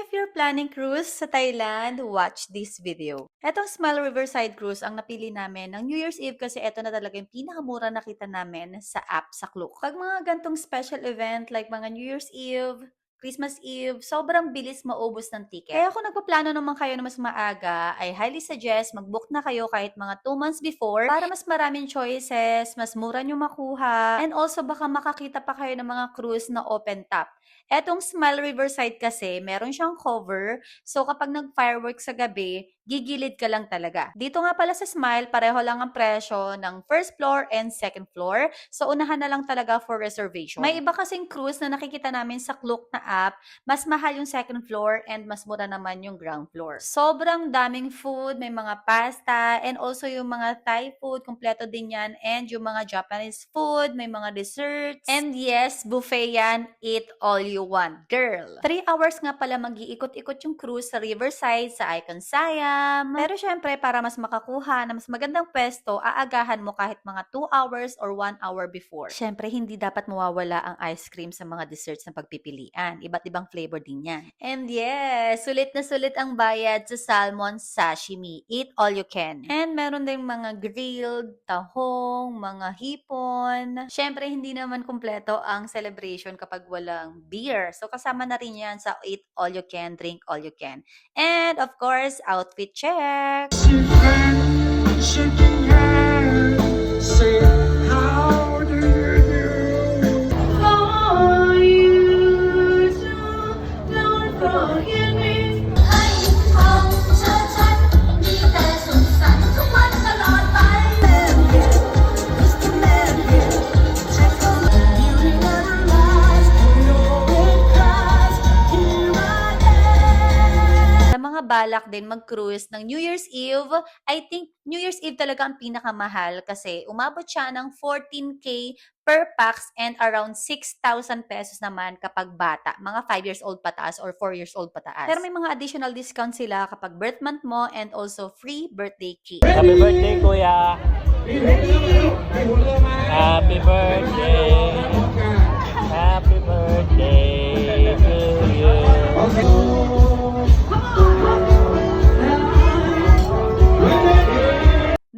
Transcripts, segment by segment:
if you're planning cruise sa Thailand, watch this video. Etong Smile Riverside Cruise ang napili namin ng New Year's Eve kasi eto na talaga yung pinakamura nakita namin sa app sa Klook. Pag mga gantong special event like mga New Year's Eve, Christmas Eve, sobrang bilis maubos ng ticket. Kaya kung nagpaplano naman kayo na mas maaga, I highly suggest mag-book na kayo kahit mga 2 months before para mas maraming choices, mas mura nyo makuha, and also baka makakita pa kayo ng mga cruise na open top. Etong Smile Riverside kasi, meron siyang cover. So, kapag nag-fireworks sa gabi, gigilid ka lang talaga. Dito nga pala sa Smile, pareho lang ang presyo ng first floor and second floor. So, unahan na lang talaga for reservation. May iba kasing cruise na nakikita namin sa Klook na app, mas mahal yung second floor and mas mura naman yung ground floor. Sobrang daming food, may mga pasta, and also yung mga Thai food, kompleto din yan. And yung mga Japanese food, may mga desserts. And yes, buffet yan, eat all you want, girl. 3 hours nga pala mag-iikot-ikot yung cruise sa Riverside, sa Icon Siam. Pero syempre, para mas makakuha na mas magandang pwesto, aagahan mo kahit mga 2 hours or 1 hour before. Syempre, hindi dapat mawawala ang ice cream sa mga desserts na pagpipilian. Iba't ibang flavor din yan. And yes, sulit na sulit ang bayad sa salmon sashimi. Eat all you can. And meron din mga grilled, tahong, mga hipon. Syempre, hindi naman kumpleto ang celebration kapag walang beer. So, kasama na rin yan sa eat all you can, drink all you can. And, of course, outfit check! Balak din mag-cruise ng New Year's Eve. I think New Year's Eve talaga ang pinakamahal kasi umabot siya ng 14K per pax and around 6,000 pesos naman kapag bata. Mga 5 years old pataas or 4 years old pataas. Pero may mga additional discount sila kapag birth month mo and also free birthday cake. Happy birthday, Kuya! Happy birthday! Happy birthday to you!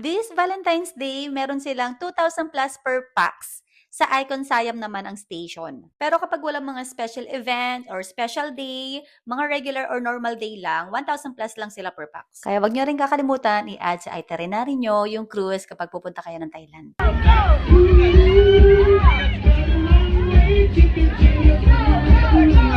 This Valentine's Day, meron silang 2,000 plus per pax. Sa Icon Siam naman ang station. Pero kapag walang mga special event or special day, mga regular or normal day lang, 1,000 plus lang sila per pax. Kaya wag nyo rin kakalimutan i-add sa itinerary nyo yung cruise kapag pupunta kayo ng Thailand. Go!